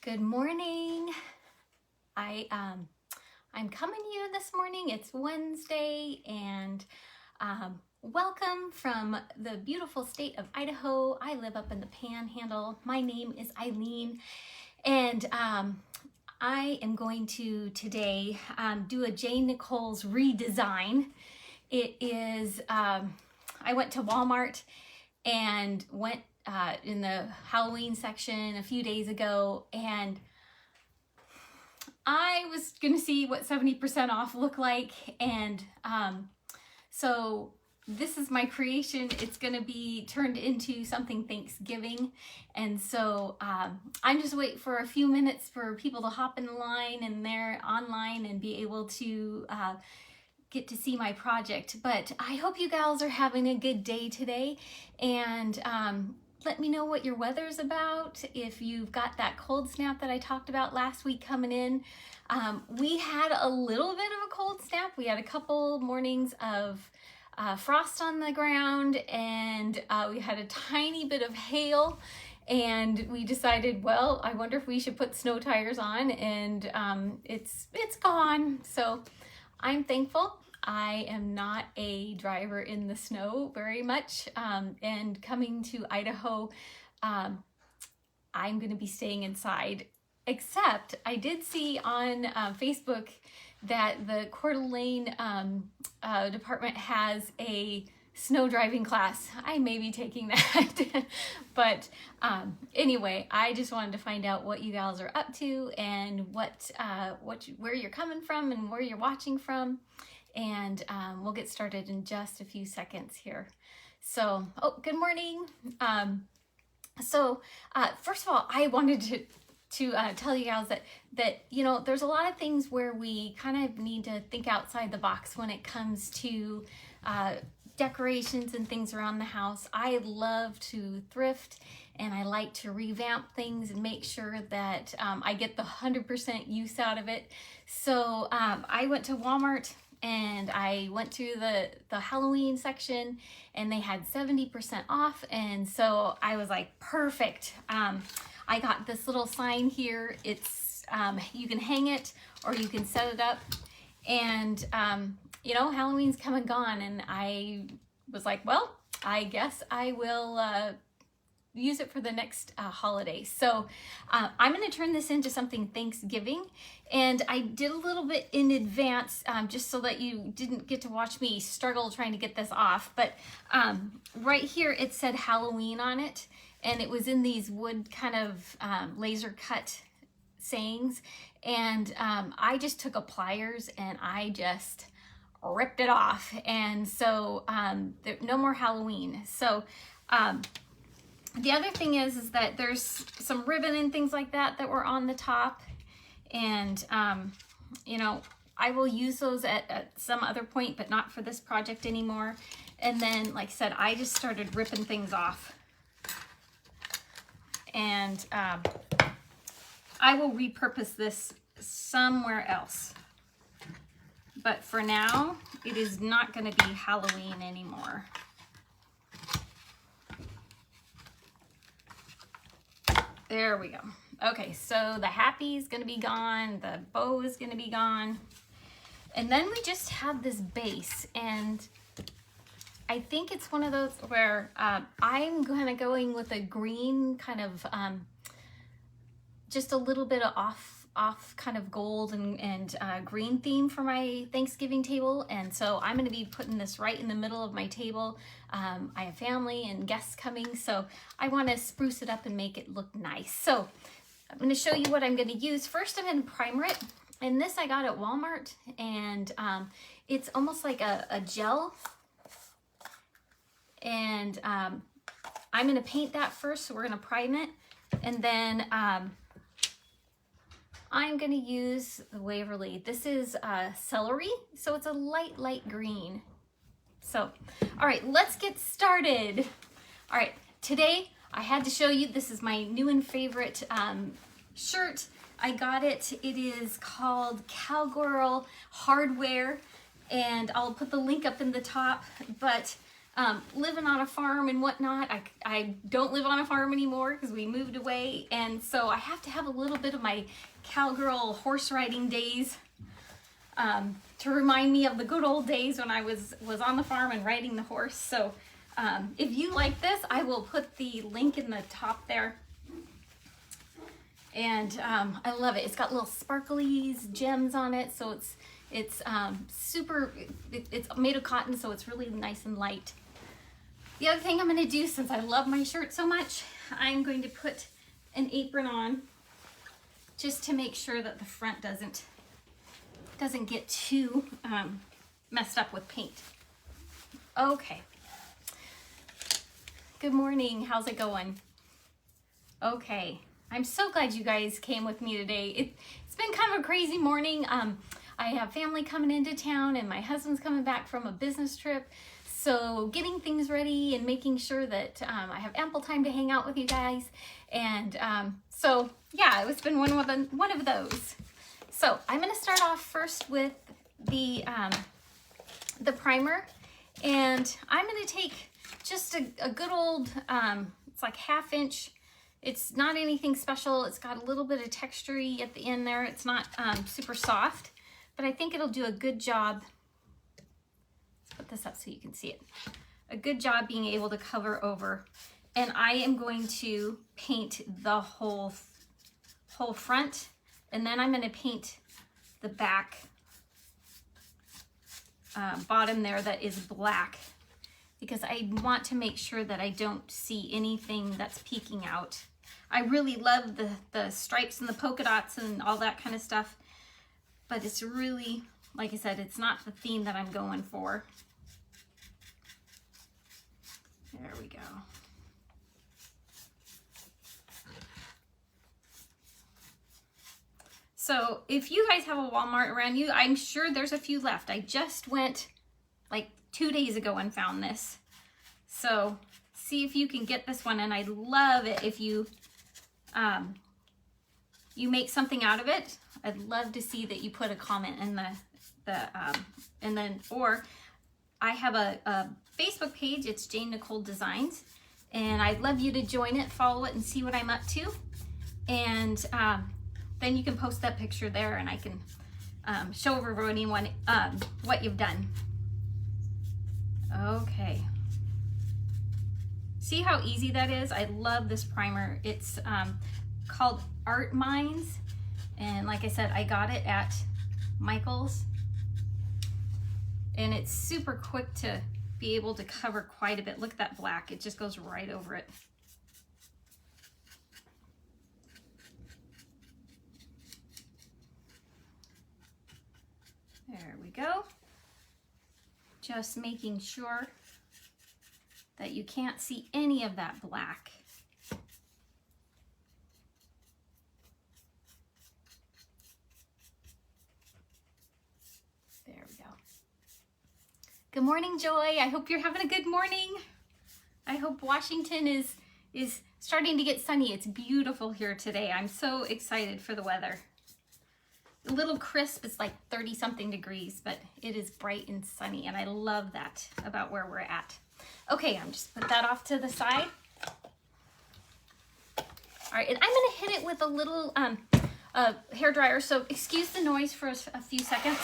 Good morning. I'm coming to you this morning. It's Wednesday, and welcome from the beautiful state of Idaho. I live up in the Panhandle. My name is Eileen, and I am going to today do a Jane Nicole's redesign. It is I went to Walmart and went in the Halloween section a few days ago, and I was gonna see what 70% off looked like, and so this is my creation. It's gonna be turned into something Thanksgiving, and so I'm just waiting for a few minutes for people to hop in the line, and they're online and be able to get to see my project. But I hope you gals are having a good day today, and let me know what your weather's about. If you've got that cold snap that I talked about last week coming in, we had a little bit of a cold snap. We had a couple mornings of frost on the ground, and we had a tiny bit of hail, and we decided, well, I wonder if we should put snow tires on, and it's gone. So I'm thankful. I am not a driver in the snow very much, and coming to Idaho, I'm going to be staying inside, except I did see on Facebook that the Coeur d'Alene department has a snow driving class. I may be taking that. But anyway, I just wanted to find out what you gals are up to, and where you're coming from and where you're watching from. And we'll get started in just a few seconds here. So, good morning. First of all, I wanted to tell you guys that there's a lot of things where we kind of need to think outside the box when it comes to decorations and things around the house. I love to thrift, and I like to revamp things and make sure that I get the 100% use out of it. So I went to Walmart, and I went to the Halloween section, and they had 70% off, and so I was like, perfect. I got this little sign here. It's you can hang it or you can set it up, and Halloween's come and gone, and I was like, well, I guess I will use it for the next holiday. So I'm going to turn this into something Thanksgiving, and I did a little bit in advance just so that you didn't get to watch me struggle trying to get this off. But right here it said Halloween on it, and it was in these wood kind of laser cut sayings, and I just took a pliers and I just ripped it off, and so no more Halloween. So the other thing is that there's some ribbon and things like that were on the top, and I will use those at some other point, but not for this project anymore. And then, like I said, I just started ripping things off, and I will repurpose this somewhere else. But for now, it is not going to be Halloween anymore. There we go. Okay, so the happy is going to be gone. The bow is going to be gone. And then we just have this base. And I think it's one of those where I'm kind of going with a green kind of, just a little bit of off kind of gold and green theme for my Thanksgiving table. And so I'm going to be putting this right in the middle of my table. I have family and guests coming, so I want to spruce it up and make it look nice. So I'm going to show you what I'm going to use. First, I'm going to primer it, and this I got at Walmart, and it's almost like a gel, and I'm going to paint that first. So we're going to prime it, and then I'm going to use the Waverly. This is Celery, so it's a light green. So, all right, let's get started. All right, today I had to show you, this is my new and favorite shirt. I got it. It is called Cowgirl Hardware, and I'll put the link up in the top, but living on a farm and whatnot. I don't live on a farm anymore because we moved away, and so I have to have a little bit of my cowgirl horse riding days to remind me of the good old days when I was on the farm and riding the horse. So if you like this, I will put the link in the top there. And I love it. It's got little sparklies, gems on it, so it's super. It's made of cotton, so it's really nice and light. The other thing I'm going to do, since I love my shirt so much, I'm going to put an apron on just to make sure that the front doesn't get too messed up with paint. Okay. Good morning. How's it going? Okay. I'm so glad you guys came with me today. It's been kind of a crazy morning. I have family coming into town, and my husband's coming back from a business trip. So getting things ready and making sure that I have ample time to hang out with you guys. And so yeah, it's been one of those. So I'm going to start off first with the primer, and I'm going to take just a good old, it's like 1/2 inch. It's not anything special. It's got a little bit of texture-y at the end there. It's not super soft, but I think it'll do a good job. Let's put this up so you can see it. A good job being able to cover over. And I am going to paint the whole front, and then I'm going to paint the back bottom there that is black, because I want to make sure that I don't see anything that's peeking out. I really love the stripes and the polka dots and all that kind of stuff, but it's really, like I said, it's not the theme that I'm going for. There we go. So if you guys have a Walmart around you, I'm sure there's a few left. I just went like 2 days ago and found this. So see if you can get this one, and I love it if you you make something out of it. I'd love to see that you put a comment in and then, or I have a Facebook page. It's Jane Nicole Designs, and I'd love you to join it, follow it, and see what I'm up to. And then you can post that picture there, and I can show everyone what you've done. Okay. See how easy that is? I love this primer. It's called Art Minds, and like I said, I got it at Michael's, and it's super quick to be able to cover quite a bit. Look at that black. It just goes right over it. There we go. Just making sure that you can't see any of that black. There we go. Good morning, Joy. I hope you're having a good morning. I hope Washington is starting to get sunny. It's beautiful here today. I'm so excited for the weather. A little crisp. It's like 30-something degrees, but it is bright and sunny, and I love that about where we're at. Okay, I'm just put that off to the side. All right, and I'm gonna hit it with a little hair dryer, so excuse the noise for a few seconds.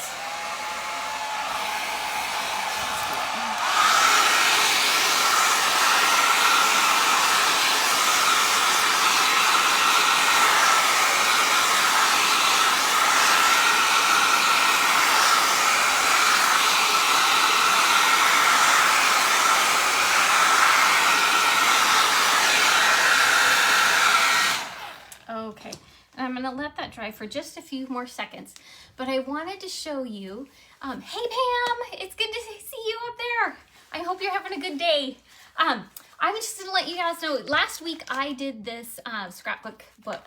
Okay, and I'm gonna let that dry for just a few more seconds, but I wanted to show you, hey Pam, it's good to see you up there. I hope you're having a good day. I was just gonna let you guys know, last week I did this scrapbook book,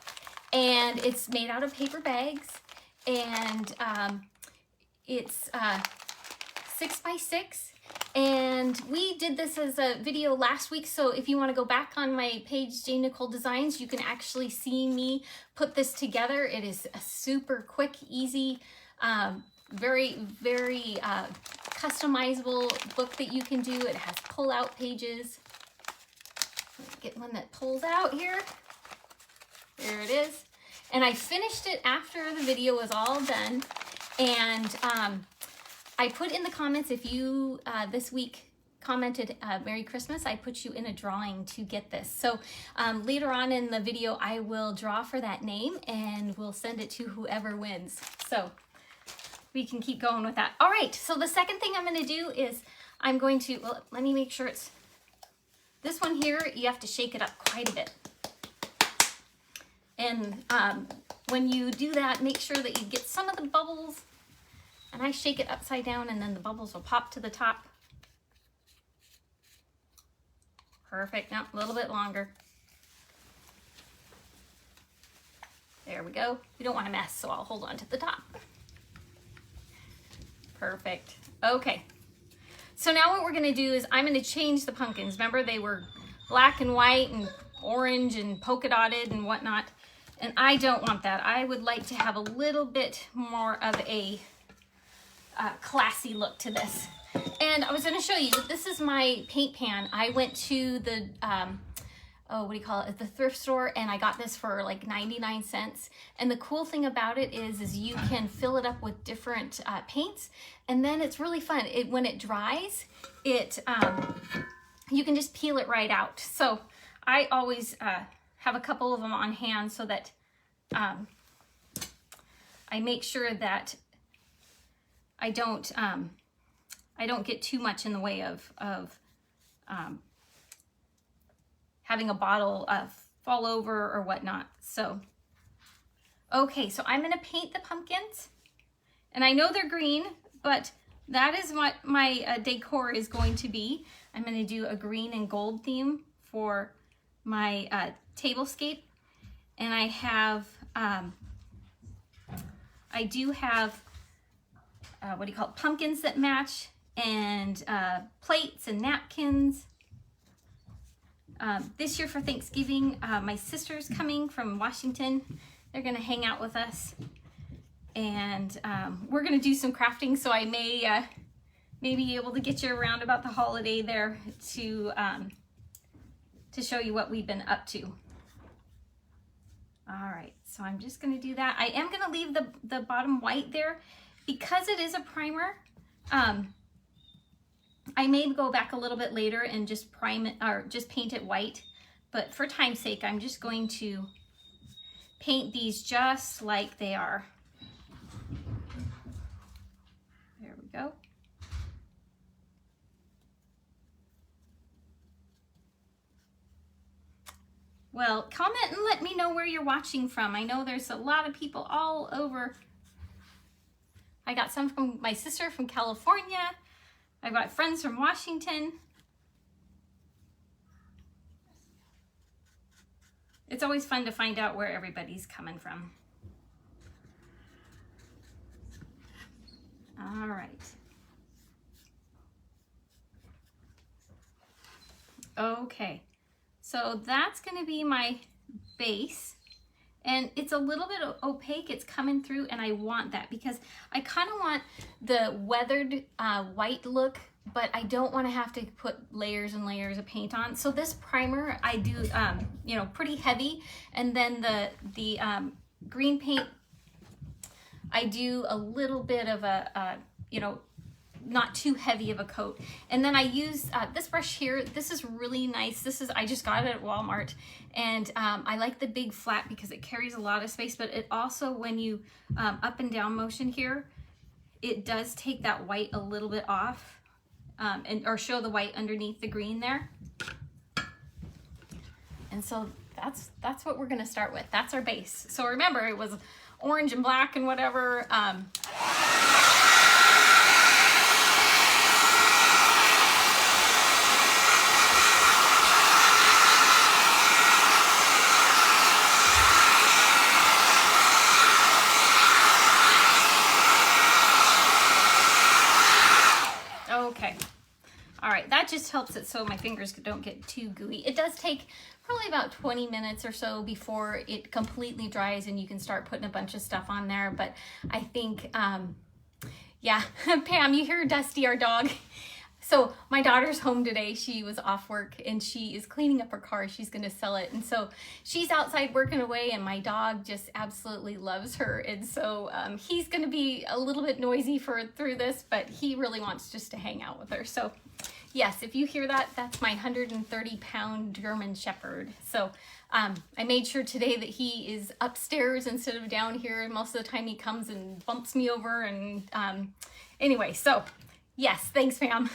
and it's made out of paper bags, and it's 6x6. And we did this as a video last week, so if you want to go back on my page, Jane Nicole Designs, you can actually see me put this together. It is a super quick, easy very, very customizable book that you can do. It has pull-out pages. Let's get one that pulls out here. There it is. And I finished it after the video was all done. And I put in the comments, if you this week commented Merry Christmas, I put you in a drawing to get this. So later on in the video, I will draw for that name and we'll send it to whoever wins. So we can keep going with that. All right, so the second thing I'm gonna do is I'm going to, well, let me make sure it's, this one here, you have to shake it up quite a bit. And when you do that, make sure that you get some of the bubbles, and I shake it upside down and then the bubbles will pop to the top. Perfect. Now a little bit longer. There we go. We don't want to mess, so I'll hold on to the top. Perfect. Okay. So now what we're going to do is I'm going to change the pumpkins. Remember, they were black and white and orange and polka dotted and whatnot. And I don't want that. I would like to have a little bit more of a classy look to this. And I was going to show you, this is my paint pan. I went to the, what do you call it, the thrift store, and I got this for like 99 cents. And the cool thing about it is you can fill it up with different paints, and then it's really fun. When it dries, you can just peel it right out. So I always have a couple of them on hand so that I make sure that I don't get too much in the way of having a bottle fall over or whatnot. So, okay, so I'm gonna paint the pumpkins, and I know they're green, but that is what my decor is going to be. I'm gonna do a green and gold theme for my tablescape, and I have, I do have, what do you call it, pumpkins that match, and plates and napkins. This year for Thanksgiving, my sister's coming from Washington. They're gonna hang out with us, and we're gonna do some crafting, so I may be able to get you around about the holiday there to show you what we've been up to. All right, so I'm just gonna do that. I am gonna leave the bottom white there because it is a primer. I may go back a little bit later and just prime it, or just paint it white, but for time's sake, I'm just going to paint these just like they are. There we go. Well, comment and let me know where you're watching from. I know there's a lot of people all over. I got some from my sister from California. I've got friends from Washington. It's always fun to find out where everybody's coming from. All right. Okay, so that's gonna be my base. And it's a little bit opaque, it's coming through, and I want that because I kind of want the weathered white look, but I don't want to have to put layers and layers of paint on. So this primer I do, you know, pretty heavy, and then the green paint, I do a little bit of a, you know, not too heavy of a coat. And then I use this brush here. This is really nice. I just got it at Walmart, and I like the big flat because it carries a lot of space, but it also, when you up and down motion here, it does take that white a little bit off, or show the white underneath the green there. And so that's what we're gonna start with. That's our base. So remember, it was orange and black and whatever. Okay, all right, that just helps it so my fingers don't get too gooey. It does take probably about 20 minutes or so before it completely dries and you can start putting a bunch of stuff on there, but I think Yeah, Pam, you hear Dusty, our dog. So my daughter's home today. She was off work and she is cleaning up her car. She's going to sell it. And so she's outside working away and my dog just absolutely loves her. And so he's going to be a little bit noisy through this, but he really wants just to hang out with her. So yes, if you hear that, that's my 130-pound German Shepherd. So I made sure today that he is upstairs instead of down here. Most of the time he comes and bumps me over. And anyway, so yes, thanks, ma'am.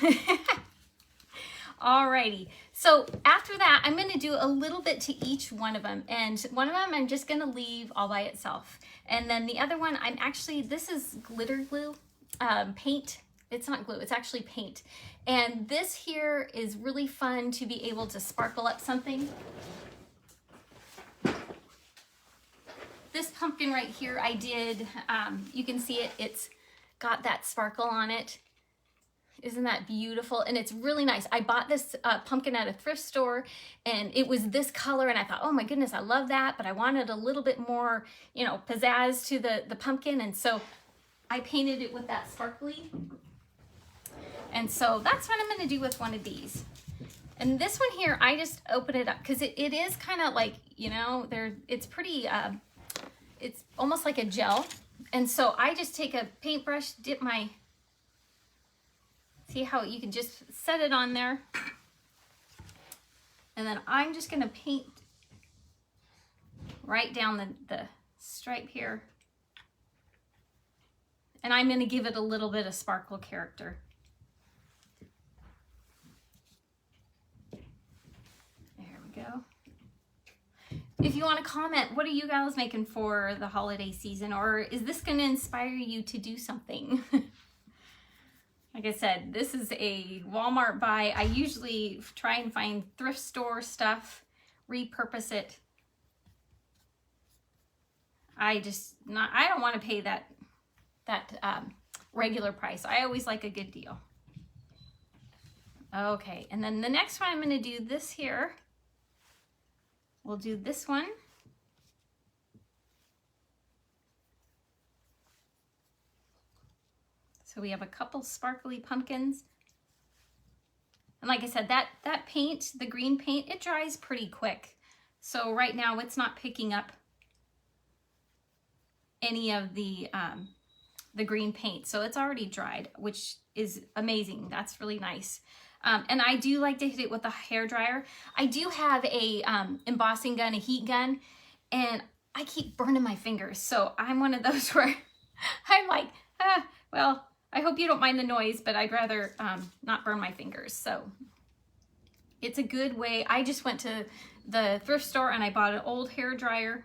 Alrighty, so after that, I'm gonna do a little bit to each one of them. And one of them I'm just gonna leave all by itself. And then the other one, this is glitter glue, paint. It's not glue, it's actually paint. And this here is really fun to be able to sparkle up something. This pumpkin right here, I did, you can see it, it's got that sparkle on it. Isn't that beautiful? And it's really nice. I bought this pumpkin at a thrift store and it was this color and I thought, oh my goodness, I love that, but I wanted a little bit more, you know, pizzazz to the pumpkin. And so I painted it with that sparkly. And so that's what I'm gonna do with one of these. And this one here, I just open it up because it is kind of like, you know, it's pretty, it's almost like a gel. And so I just take a paintbrush, dip my, see how you can just set it on there. And then I'm just gonna paint right down the stripe here. And I'm gonna give it a little bit of sparkle character. There we go. If you want to comment, what are you guys making for the holiday season? Or is this gonna inspire you to do something? Like I said, this is a Walmart buy. I usually try and find thrift store stuff, repurpose it. I don't want to pay that regular price. I always like a good deal. Okay, and then the next one I'm going to do this here. We'll do this one. So we have a couple sparkly pumpkins. And like I said, that paint, the green paint, it dries pretty quick. So right now it's not picking up any of the green paint. So it's already dried, which is amazing. That's really nice. And I do like to hit it with a hairdryer. I do have a embossing gun, a heat gun, and I keep burning my fingers. So I'm one of those where I'm like, well, I hope you don't mind the noise, but I'd rather not burn my fingers. So it's a good way. I just went to the thrift store and I bought an old hair dryer.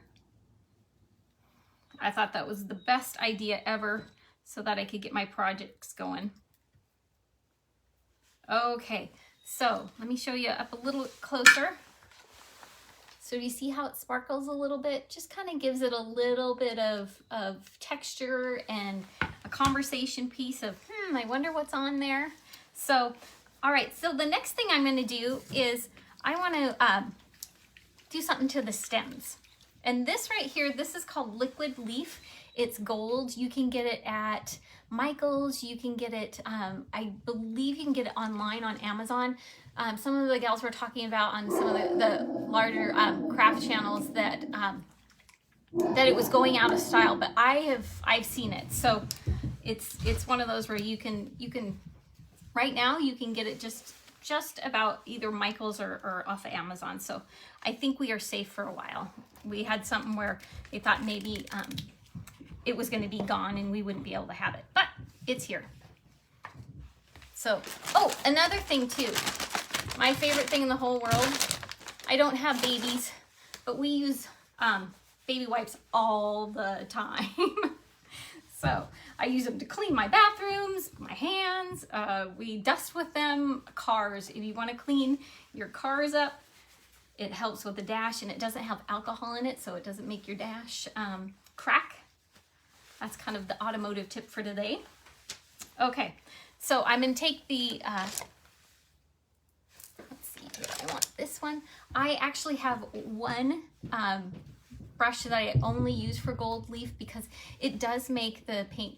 I thought that was the best idea ever so that I could get my projects going. Okay, so let me show you up a little closer. So you see how it sparkles a little bit? Just kind of gives it a little bit of texture and a conversation piece of, I wonder what's on there. So, all right, so the next thing I'm gonna do is I wanna do something to the stems. And this right here, this is called Liquid Leaf. It's gold. You can get it at Michael's. You can get it, I believe you can get it online on Amazon. Some of the gals were talking about on some of the larger craft channels that it was going out of style, but I've seen it. So it's one of those where you can right now you can get it just about either Michael's or off of Amazon. So I think we are safe for a while. We had something where they thought maybe it was going to be gone and we wouldn't be able to have it, but it's here. So, oh, another thing too, my favorite thing in the whole world, I don't have babies, but we use baby wipes all the time. So I use them to clean my bathrooms, my hands, we dust with them, cars. If you want to clean your cars up, it helps with the dash and it doesn't have alcohol in it, so it doesn't make your dash crack. That's kind of the automotive tip for today. Okay, so I'm gonna take the, let's see here, I want this one. I actually have one brush that I only use for gold leaf because it does make the paint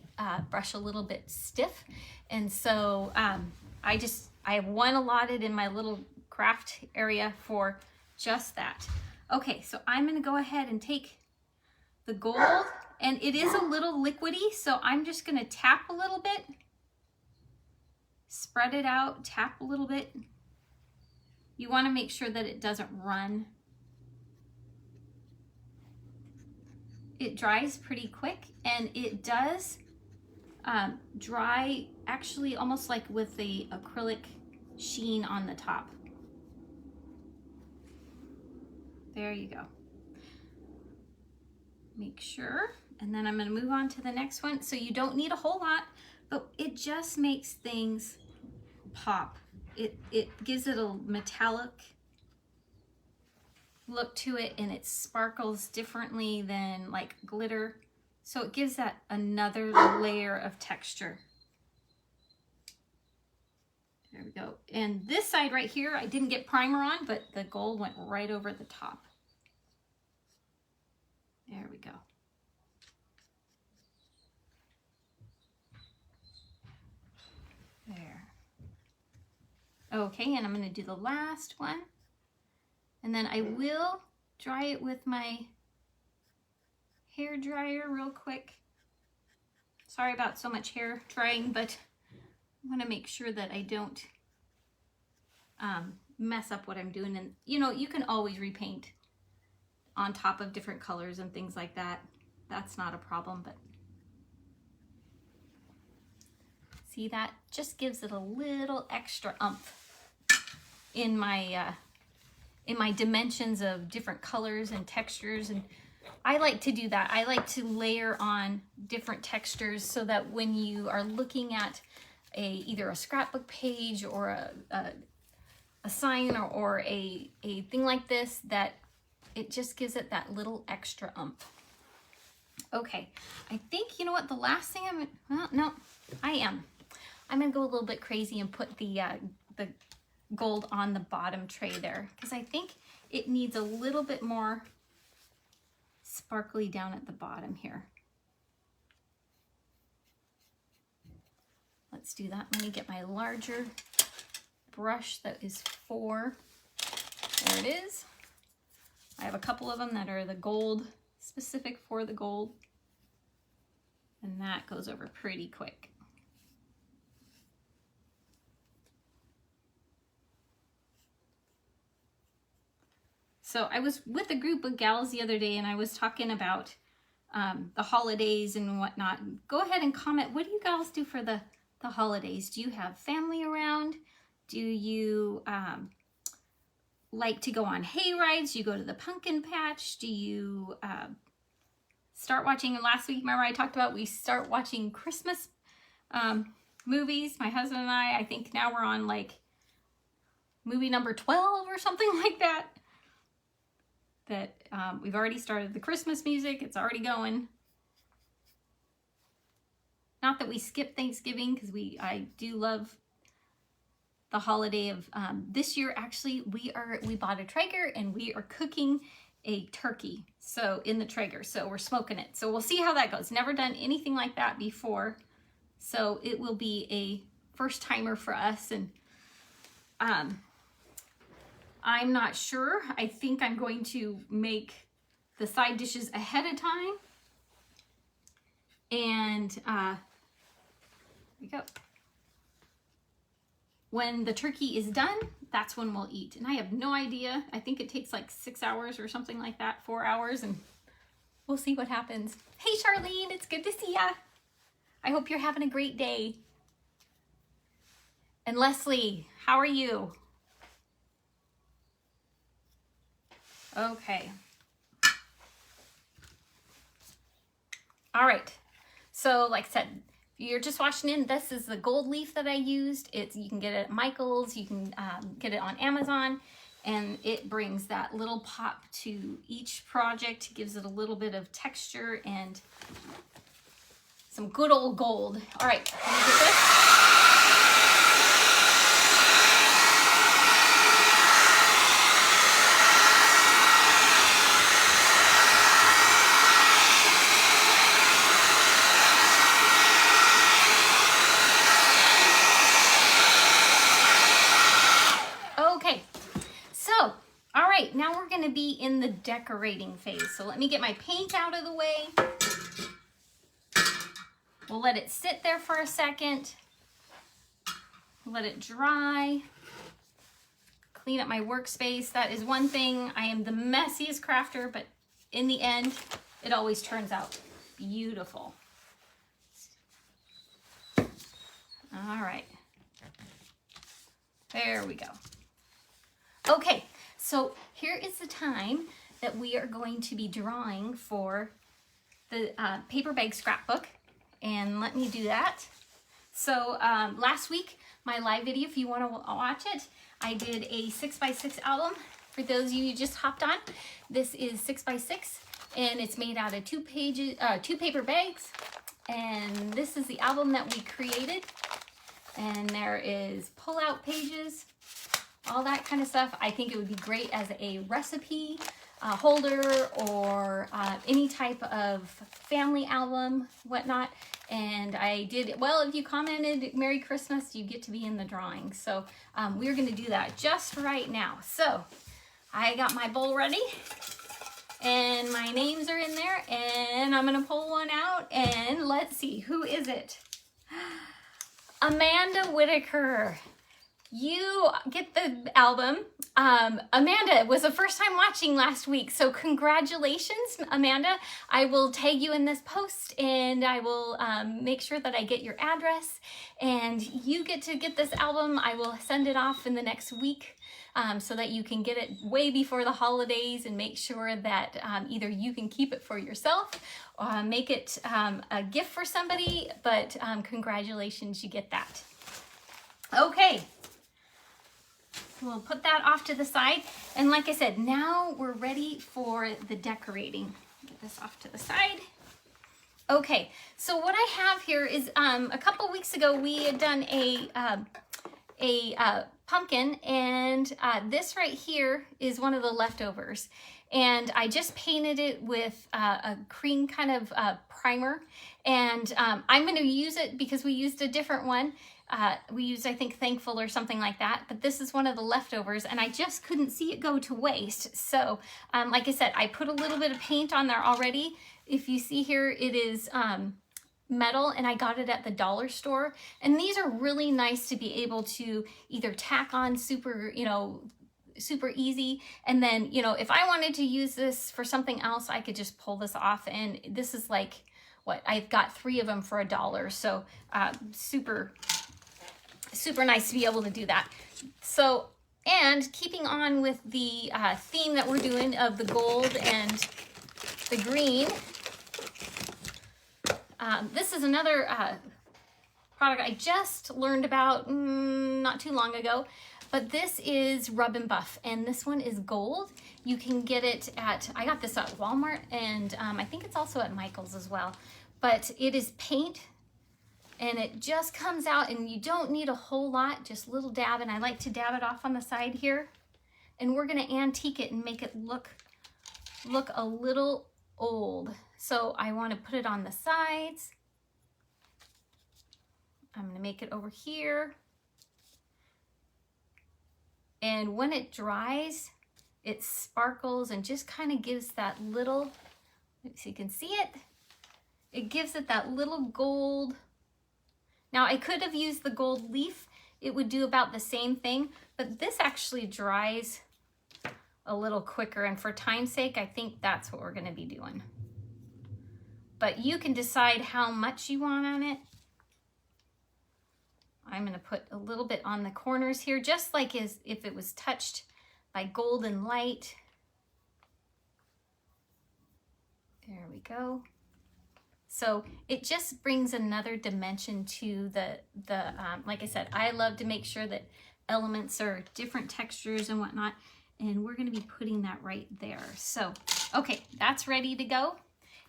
brush a little bit stiff. And so I have one allotted in my little craft area for just that. Okay, so I'm gonna go ahead and take the gold, and it is a little liquidy, so I'm just gonna tap a little bit, spread it out, tap a little bit. You wanna make sure that it doesn't run. It dries pretty quick, and it does dry actually almost like with the acrylic sheen on the top. There you go. Make sure, and then I'm going to move on to the next one. So you don't need a whole lot, but it just makes things pop. It gives it a metallic look to it, and it sparkles differently than like glitter. So it gives that another layer of texture. There we go. And this side right here, I didn't get primer on, but the gold went right over the top. There we go. There. Okay, and I'm going to do the last one. And then I will dry it with my hair dryer real quick. Sorry about so much hair drying, but I want to make sure that I don't mess up what I'm doing. And you know, you can always repaint on top of different colors and things like that. That's not a problem, but see, that just gives it a little extra oomph in my dimensions of different colors and textures. And I like to do that. I like to layer on different textures so that when you are looking at either a scrapbook page or a sign or a thing like this, that it just gives it that little extra oomph. Okay, I think, you know what, the last thing I'm gonna go a little bit crazy and put the gold on the bottom tray there, because I think it needs a little bit more sparkly down at the bottom here. Let's do that. Let me get my larger brush that is for, there it is. I have a couple of them that are the gold, specific for the gold, and that goes over pretty quick. So I was with a group of gals the other day, and I was talking about the holidays and whatnot. Go ahead and comment. What do you gals do for the holidays? Do you have family around? Do you like to go on hay rides? Do you go to the pumpkin patch? Do you start watching? Last week, remember I talked about we start watching Christmas movies, my husband and I think now we're on like movie number 12 or something like that. That we've already started the Christmas music. It's already going. Not that we skip Thanksgiving, because I do love the holiday of this year. Actually, we bought a Traeger and we are cooking a turkey in the Traeger, so we're smoking it. So we'll see how that goes. Never done anything like that before, so it will be a first timer for us. And I'm not sure. I think I'm going to make the side dishes ahead of time. And here we go. When the turkey is done, that's when we'll eat. And I have no idea. I think it takes like 6 hours or something like that, 4 hours, and we'll see what happens. Hey, Charlene, it's good to see ya. I hope you're having a great day. And Leslie, how are you? Okay. All right. So like I said, if you're just watching in, this is the gold leaf that I used. You can get it at Michael's. You can get it on Amazon. And it brings that little pop to each project. Gives it a little bit of texture and some good old gold. All right. Let me get this. the decorating phase. So let me get my paint out of the way. We'll let it sit there for a second. Let it dry. Clean up my workspace. That is one thing. I am the messiest crafter, but in the end, it always turns out beautiful. All right. There we go. Okay, so here is the time that we are going to be drawing for the paper bag scrapbook. And let me do that. So last week, my live video, if you want to watch it, I did a 6x6 album. For those of you who just hopped on, this is 6x6, and it's made out of two paper bags. And this is the album that we created. And there is pull-out pages, all that kind of stuff. I think it would be great as a recipe holder or any type of family album, whatnot. And I did, well, if you commented Merry Christmas, you get to be in the drawing. So we're going to do that just right now. So I got my bowl ready and my names are in there, and I'm going to pull one out and let's see, who is it? Amanda Whitaker. You get the album. Amanda was the first time watching last week, so congratulations, Amanda. I will tag you in this post, and I will make sure that I get your address, and you get to get this album. I will send it off in the next week so that you can get it way before the holidays, and make sure that either you can keep it for yourself or make it a gift for somebody, but congratulations, you get that. Okay. We'll put that off to the side. And like I said, now we're ready for the decorating. Get this off to the side. Okay, so what I have here is a couple weeks ago we had done a pumpkin, and this right here is one of the leftovers. And I just painted it with a cream kind of primer. And I'm going to use it because we used a different one. We used, I think, Thankful or something like that, but this is one of the leftovers, and I just couldn't see it go to waste. So, like I said, I put a little bit of paint on there already. If you see here, it is metal, and I got it at the dollar store. And these are really nice to be able to either tack on super easy. And then, if I wanted to use this for something else, I could just pull this off. And this is like, what, I've got 3 of them for $1. So, super nice to be able to do that. So, and keeping on with the theme that we're doing of the gold and the green, this is another product I just learned about not too long ago, but this is Rub and Buff, and this one is gold. You can get it at, I got this at Walmart, and I think it's also at Michael's as well, but it is paint. And it just comes out, and you don't need a whole lot, just a little dab. And I like to dab it off on the side here. And we're going to antique it and make it look a little old. So I want to put it on the sides. I'm going to make it over here. And when it dries, it sparkles and just kind of gives that little, so you can see it. It gives it that little gold. Now, I could have used the gold leaf. It would do about the same thing, but this actually dries a little quicker, and for time's sake, I think that's what we're going to be doing. But you can decide how much you want on it. I'm going to put a little bit on the corners here, just like as if it was touched by golden light. There we go. So it just brings another dimension to the like I said, I love to make sure that elements are different textures and whatnot, and we're going to be putting that right there. So, okay, that's ready to go.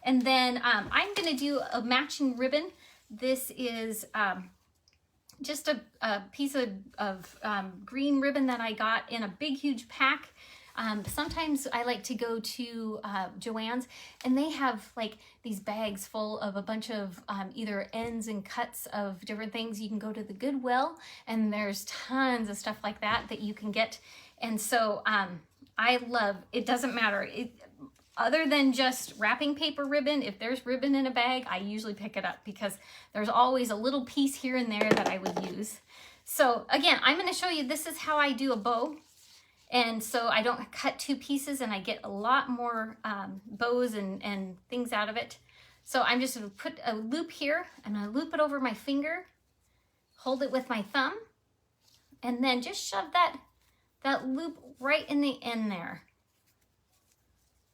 And then I'm going to do a matching ribbon. This is just a piece of green ribbon that I got in a big, huge pack. Sometimes I like to go to Joann's, and they have like these bags full of a bunch of either ends and cuts of different things. You can go to the Goodwill, and there's tons of stuff like that that you can get. And so I love, it doesn't matter. Other than just wrapping paper ribbon, if there's ribbon in a bag, I usually pick it up because there's always a little piece here and there that I would use. So again, I'm going to show you, this is how I do a bow. And so I don't cut two pieces and I get a lot more bows and things out of it. So I'm just going to put a loop here. I'm going to loop it over my finger, hold it with my thumb, and then just shove that loop right in the end there.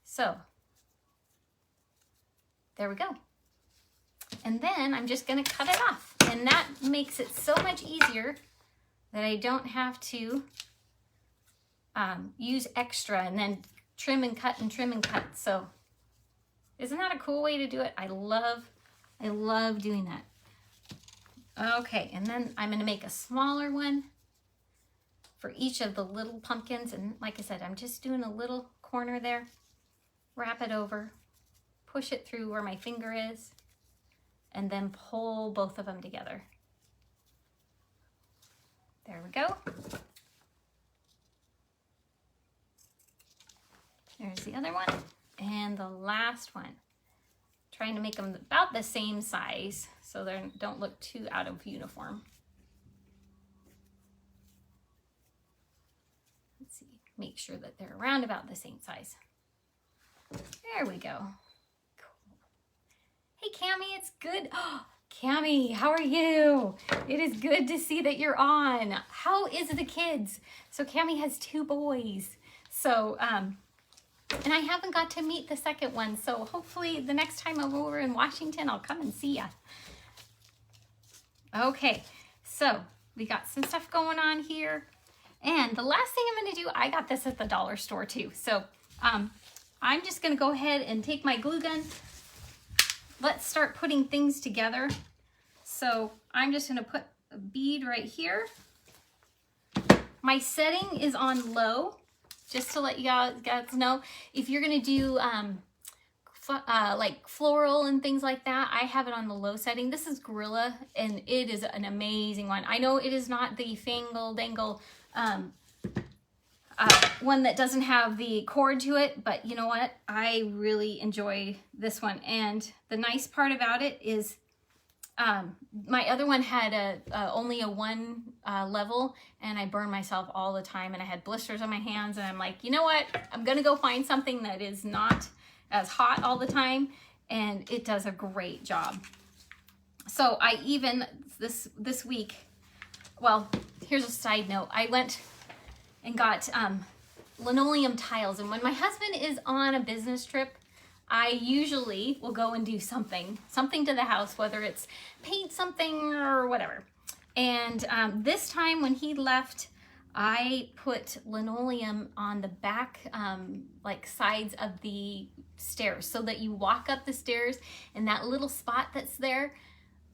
So there we go. And then I'm just going to cut it off. And that makes it so much easier that I don't have to use extra and then trim and cut and trim and cut. So isn't that a cool way to do it? I love doing that. Okay, and then I'm going to make a smaller one for each of the little pumpkins. And like I said, I'm just doing a little corner there. Wrap it over, push it through where my finger is, and then pull both of them together. There we go. There's the other one, and the last one. Trying to make them about the same size so they don't look too out of uniform. Let's see, make sure that they're around about the same size. There we go. Cool. Hey, Cammie, it's good. Oh, Cammie, how are you? It is good to see that you're on. How is the kids? So Cammie has 2 boys. So, and I haven't got to meet the second one. So hopefully the next time I'm over in Washington, I'll come and see ya. Okay, so we got some stuff going on here. And the last thing I'm gonna do, I got this at the dollar store too. So, I'm just going to go ahead and take my glue gun. Let's start putting things together. So I'm just going to put a bead right here. My setting is on low, just to let you guys know. If you're going to do like floral and things like that, I have it on the low setting. This is Gorilla, and it is an amazing one. I know it is not the Fangle Dangle one that doesn't have the cord to it, but you know what? I really enjoy this one. And the nice part about it is my other one had only a 1 level, and I burned myself all the time, and I had blisters on my hands, and I'm like, you know what? I'm gonna go find something that is not as hot all the time, and it does a great job. So I even, this week, well, here's a side note. I went and got linoleum tiles. And when my husband is on a business trip, I usually will go and do something to the house, whether it's paint something or whatever. And this time when he left, I put linoleum on the back, like sides of the stairs, so that you walk up the stairs and that little spot that's there,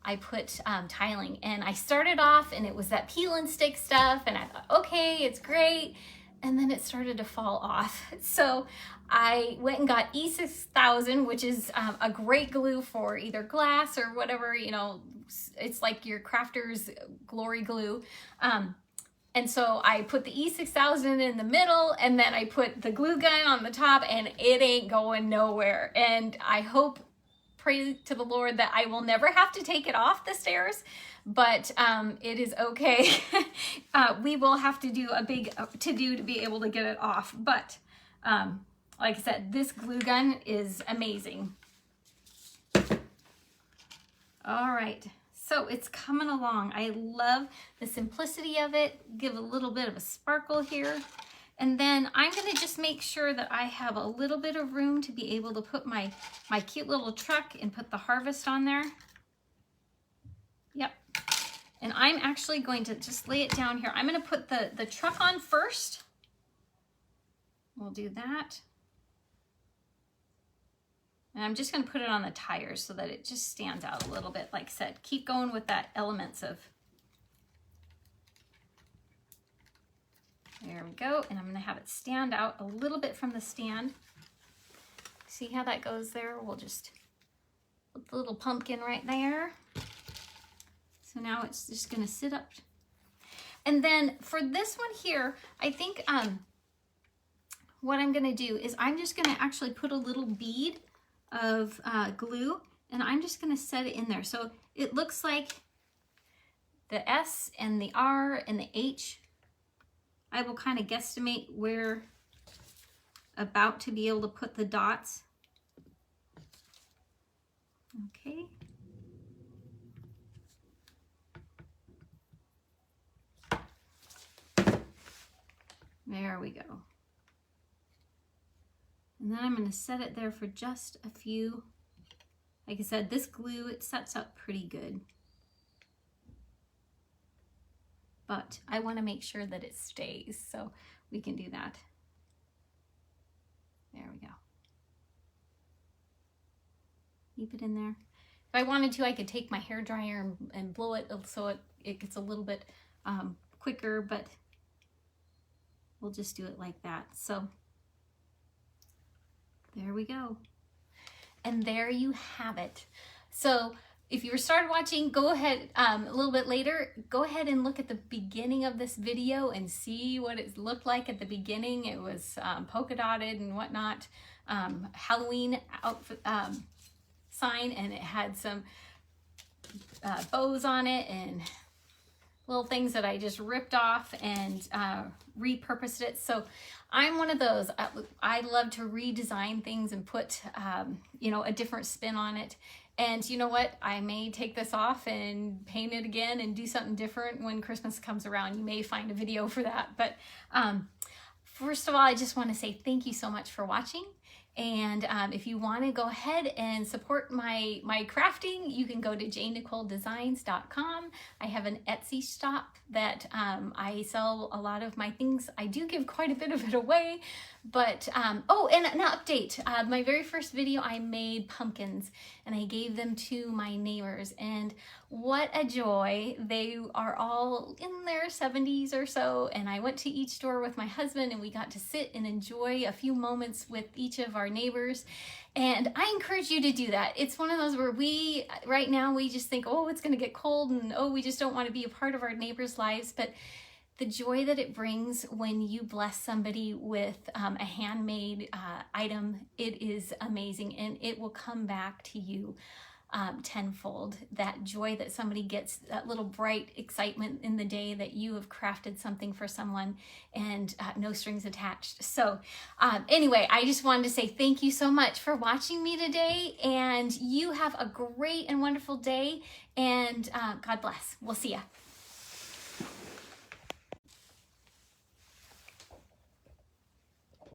I put tiling. And I started off and it was that peel and stick stuff, and I thought, okay, it's great. And then it started to fall off. So I went and got E6000, which is a great glue for either glass or whatever, you know, it's like your crafter's glory glue. And so I put the E6000 in the middle, and then I put the glue gun on the top, and it ain't going nowhere. And I hope, pray to the Lord, that I will never have to take it off the stairs, but it is okay. We will have to do a big to-do to be able to get it off. But like I said, this glue gun is amazing. All right, so it's coming along. I love the simplicity of it. Give a little bit of a sparkle here. And then I'm gonna just make sure that I have a little bit of room to be able to put my cute little truck and put the harvest on there. Yep. And I'm actually going to just lay it down here. I'm gonna put the truck on first. We'll do that. And I'm just gonna put it on the tires so that it just stands out a little bit. Like I said, keep going with that elements of. There we go. And I'm gonna have it stand out a little bit from the stand. See how that goes there? We'll just put the little pumpkin right there. So now it's just gonna sit up. And then for this one here, I think what I'm gonna do is I'm just gonna actually put a little bead of glue, and I'm just gonna set it in there. So it looks like the S and the R and the H. I will kind of guesstimate where about to be able to put the dots. Okay. There we go. And then I'm going to set it there for just a few. Like I said, this glue, it sets up pretty good. But I want to make sure that it stays, so we can do that. There we go. Keep it in there. If I wanted to, I could take my hair dryer and blow it so it gets a little bit quicker, but we'll just do it like that. So there we go. And there you have it. So if you started watching, go ahead a little bit later, go ahead and look at the beginning of this video and see what it looked like at the beginning. It was polka dotted and whatnot, Halloween outfit, sign, and it had some bows on it and little things that I just ripped off and repurposed it. So I'm one of those, I love to redesign things and put, you know, a different spin on it. And you know what? I may take this off and paint it again and do something different when Christmas comes around. You may find a video for that. But first of all, I just want to say thank you so much for watching. And if you want to go ahead and support my crafting, you can go to jnicoledesigns.com. I have an Etsy shop that I sell a lot of my things. I do give quite a bit of it away, but oh, and an update. My very first video, I made pumpkins and I gave them to my neighbors, and what a joy. They are all in their 70s or so, and I went to each store with my husband and we got to sit and enjoy a few moments with each of our neighbors. And I encourage you to do that. It's one of those where right now we just think, oh, it's going to get cold, and oh, we just don't want to be a part of our neighbors' lives. But the joy that it brings when you bless somebody with a handmade item, it is amazing, and it will come back to you tenfold. That joy that somebody gets, that little bright excitement in the day that you have crafted something for someone, and no strings attached. So anyway, I just wanted to say thank you so much for watching me today, and you have a great and wonderful day, and God bless. We'll see ya.